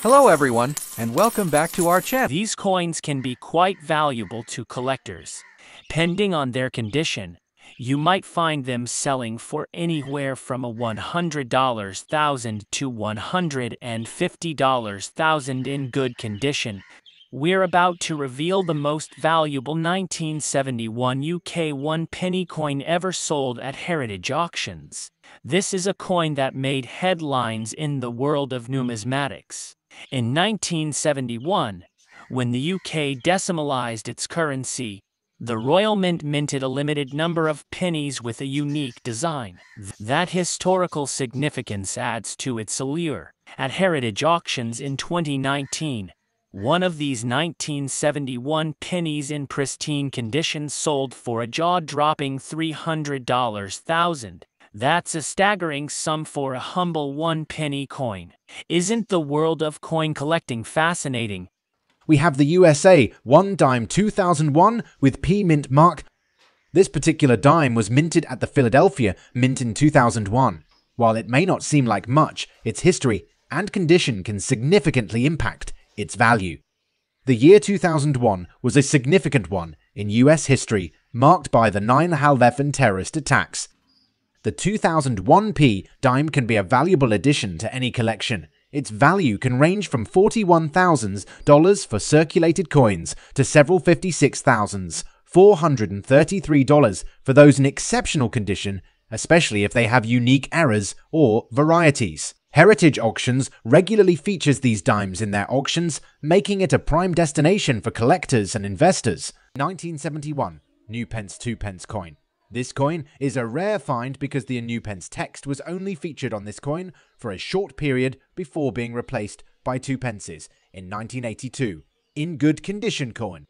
Hello everyone, and welcome back to our channel. These coins can be quite valuable to collectors. Depending on their condition, you might find them selling for anywhere from a $100,000 to $150,000 in good condition. We're about to reveal the most valuable 1971 UK 1 penny coin ever sold at heritage auctions. This is a coin that made headlines in the world of numismatics. In 1971, when the UK decimalized its currency, the Royal Mint minted a limited number of pennies with a unique design. That historical significance adds to its allure. At heritage auctions in 2019, one of these 1971 pennies in pristine condition sold for a jaw-dropping $300,000. That's a staggering sum for a humble 1 penny coin. Isn't the world of coin collecting fascinating? We have the USA 1 dime 2001 with P mint mark. This particular dime was minted at the Philadelphia Mint in 2001. While it may not seem like much, its history and condition can significantly impact its value. The year 2001 was a significant one in US history, marked by the 9/11 terrorist attacks. The 2001p dime can be a valuable addition to any collection. Its value can range from $41,000 for circulated coins to several $56,433 for those in exceptional condition, especially if they have unique errors or varieties. Heritage Auctions regularly features these dimes in their auctions, making it a prime destination for collectors and investors. 1971 New Pence 2 pence coin. This coin is a rare find because the New Pence text was only featured on this coin for a short period before being replaced by 2 pences in 1982. In good condition coin.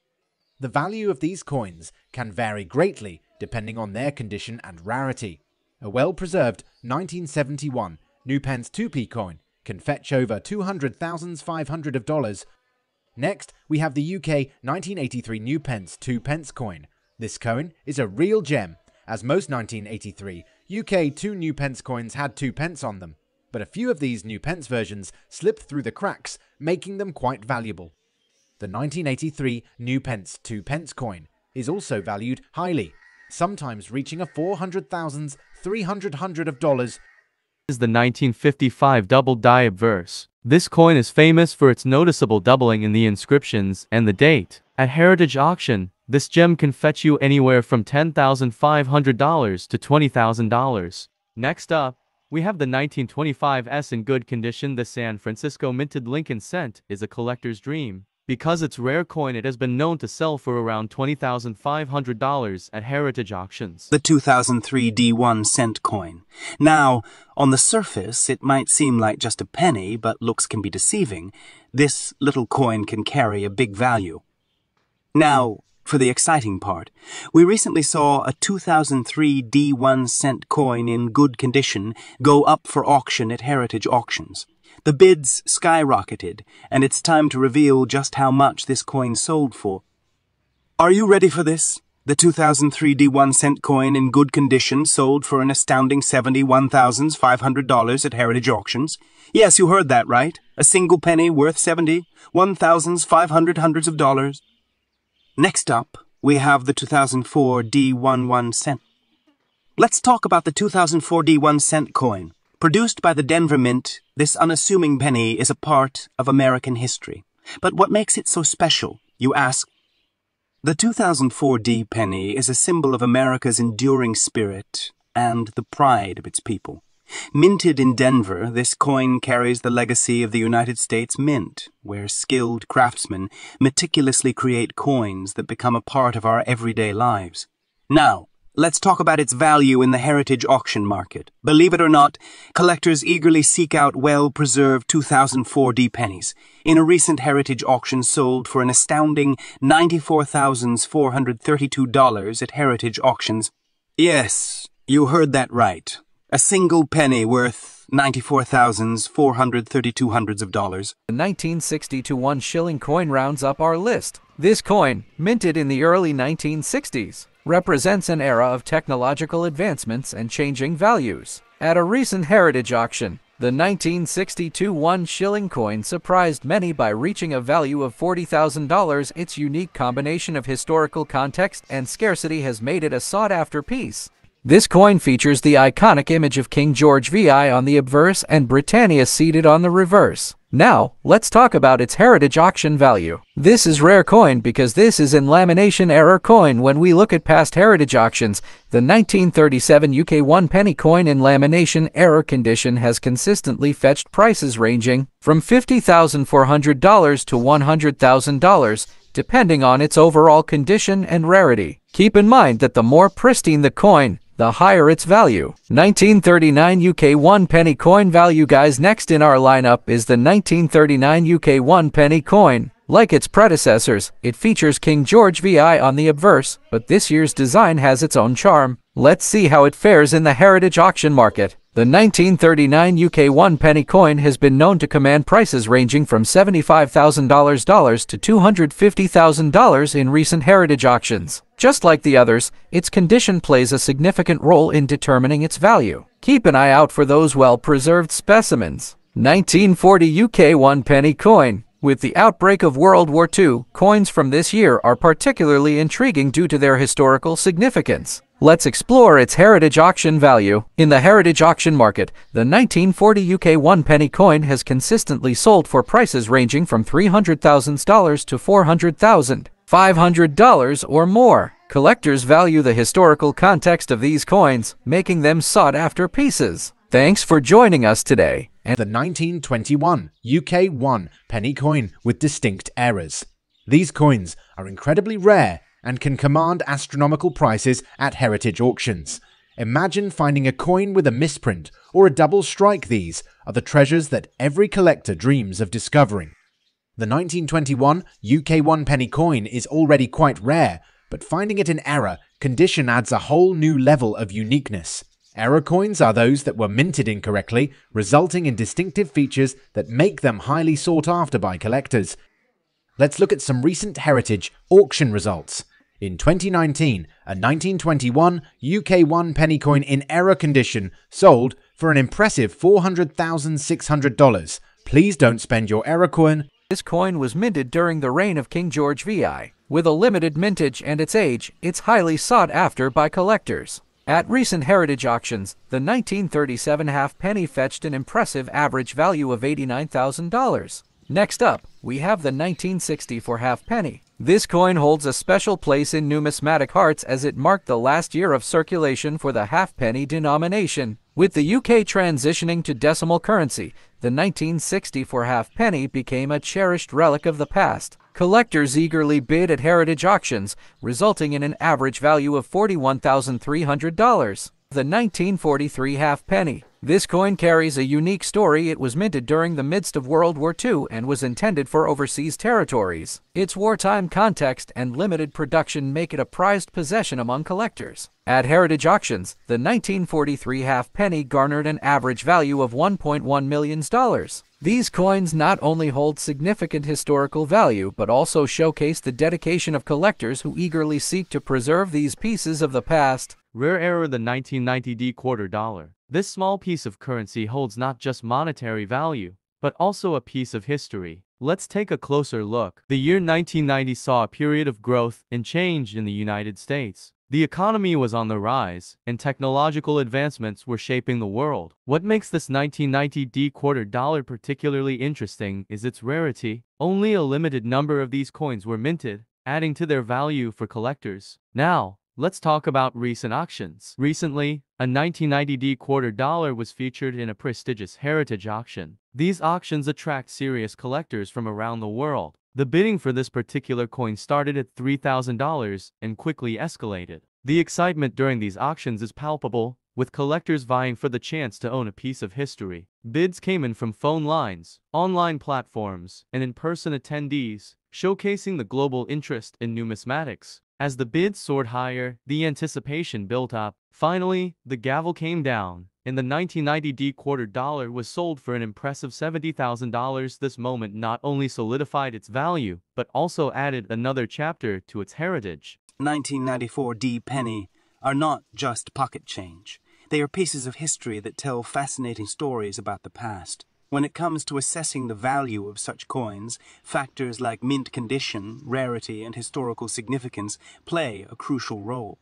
The value of these coins can vary greatly depending on their condition and rarity. A well-preserved 1971 New Pence 2p coin can fetch over $200,500. Next, we have the UK 1983 New Pence 2 pence coin. This coin is a real gem, as most 1983 UK 2 New Pence coins had 2 pence on them, but a few of these New Pence versions slipped through the cracks, making them quite valuable. The 1983 New Pence 2 pence coin is also valued highly, sometimes reaching a $400,300. Is the 1955 double diab verse. This coin is famous for its noticeable doubling in the inscriptions and the date. At heritage auction, this gem can fetch you anywhere from $10,500 to $20,000. Next up, we have the 1925s in good condition. The San Francisco minted Lincoln cent is a collector's dream. Because it's rare coin, it has been known to sell for around $20,500 at heritage auctions. The 2003 D1 cent coin. Now, on the surface, it might seem like just a penny, but looks can be deceiving. This little coin can carry a big value. Now, for the exciting part, we recently saw a 2003 D1 cent coin in good condition go up for auction at heritage auctions. The bids skyrocketed, and it's time to reveal just how much this coin sold for. Are you ready for this? The 2003 D1 cent coin in good condition sold for an astounding $71,500 at heritage auctions. Yes, you heard that right. A single penny worth $71,500. Next up, we have the 2004 D11 cent. Let's talk about the 2004 D1 cent coin. Produced by the Denver Mint, this unassuming penny is a part of American history. But what makes it so special, you ask? The 2004 D penny is a symbol of America's enduring spirit and the pride of its people. Minted in Denver, this coin carries the legacy of the United States Mint, where skilled craftsmen meticulously create coins that become a part of our everyday lives. Now, let's talk about its value in the heritage auction market. Believe it or not, collectors eagerly seek out well-preserved 2004 D pennies. In a recent heritage auction sold for an astounding $94,432 at heritage auctions. Yes, you heard that right. A single penny worth $94,432. The 1962 1 shilling coin rounds up our list. This coin, minted in the early 1960s, represents an era of technological advancements and changing values. At a recent heritage auction, The 1962 1 shilling coin surprised many by reaching a value of $40,000. Its unique combination of historical context and scarcity has made it a sought-after piece. This coin features the iconic image of King George VI on the obverse and Britannia seated on the reverse. Now, let's talk about its heritage auction value. This is rare coin because this is in lamination error coin. When we look at past heritage auctions, the 1937 UK 1 penny coin in lamination error condition has consistently fetched prices ranging from $50,400 to $100,000, depending on its overall condition and rarity. Keep in mind that the more pristine the coin, the higher its value. 1939 UK 1 penny coin value. Guys, next in our lineup is the 1939 UK 1 penny coin. Like its predecessors, it features King George VI on the obverse, but this year's design has its own charm. Let's see how it fares in the heritage auction market. The 1939 UK 1 penny coin has been known to command prices ranging from $75,000 to $250,000 in recent heritage auctions. Just like the others, its condition plays a significant role in determining its value. Keep an eye out for those well-preserved specimens. 1940 UK 1 penny coin. With the outbreak of World War II, coins from this year are particularly intriguing due to their historical significance. Let's explore its heritage auction value. In the heritage auction market, the 1940 UK 1 penny coin has consistently sold for prices ranging from $300,000 to $400,500 or more. Collectors value the historical context of these coins, making them sought-after pieces. Thanks for joining us today. And the 1921 UK 1 penny coin with distinct errors. These coins are incredibly rare and can command astronomical prices at heritage auctions. Imagine finding a coin with a misprint or a double strike. These are the treasures that every collector dreams of discovering. The 1921 UK 1 penny coin is already quite rare, but finding it in error condition adds a whole new level of uniqueness. Error coins are those that were minted incorrectly, resulting in distinctive features that make them highly sought after by collectors. Let's look at some recent heritage auction results. In 2019, a 1921 UK 1 penny coin in error condition sold for an impressive $400,600. Please don't spend your error coin. This coin was minted during the reign of King George VI. With a limited mintage and its age, it's highly sought after by collectors. At recent heritage auctions, the 1937 halfpenny fetched an impressive average value of $89,000. Next up, we have the 1964 halfpenny. This coin holds a special place in numismatic hearts as it marked the last year of circulation for the halfpenny denomination. With the UK transitioning to decimal currency, the 1964 halfpenny became a cherished relic of the past. Collectors eagerly bid at heritage auctions, resulting in an average value of $41,300. The 1943 halfpenny. This coin carries a unique story. It was minted during the midst of World War II and was intended for overseas territories. Its wartime context and limited production make it a prized possession among collectors. At heritage auctions, the 1943 halfpenny garnered an average value of $1.1 million. These coins not only hold significant historical value, but also showcase the dedication of collectors who eagerly seek to preserve these pieces of the past. Rare error. The 1990 D quarter dollar. This small piece of currency holds not just monetary value, but also a piece of history. Let's take a closer look. The year 1990 saw a period of growth and change in the United States. The economy was on the rise, and technological advancements were shaping the world. What makes this 1990 D quarter dollar particularly interesting is its rarity. Only a limited number of these coins were minted, adding to their value for collectors. Now, let's talk about recent auctions. Recently, a 1990 D quarter dollar was featured in a prestigious heritage auction. These auctions attract serious collectors from around the world. The bidding for this particular coin started at $3,000 and quickly escalated. The excitement during these auctions is palpable, with collectors vying for the chance to own a piece of history. Bids came in from phone lines, online platforms, and in-person attendees, showcasing the global interest in numismatics. As the bids soared higher, the anticipation built up. Finally, the gavel came down, and the 1990 D quarter dollar was sold for an impressive $70,000. This moment not only solidified its value, but also added another chapter to its heritage. 1994 D penny are not just pocket change. They are pieces of history that tell fascinating stories about the past. When it comes to assessing the value of such coins, factors like mint condition, rarity, and historical significance play a crucial role.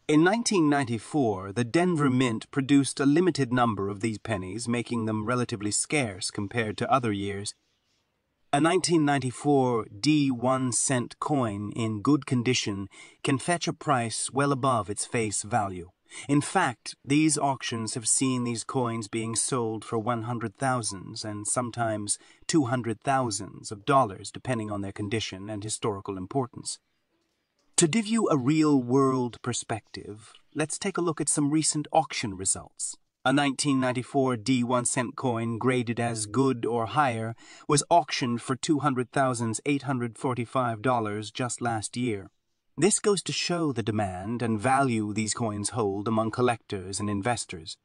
In 1994, the Denver Mint produced a limited number of these pennies, making them relatively scarce compared to other years. A 1994 D1 cent coin in good condition can fetch a price well above its face value. In fact, these auctions have seen these coins being sold for $100,000s and sometimes $200,000s of dollars, depending on their condition and historical importance. To give you a real-world perspective, let's take a look at some recent auction results. A 1994 D1 cent coin graded as good or higher was auctioned for $200,845 just last year. This goes to show the demand and value these coins hold among collectors and investors.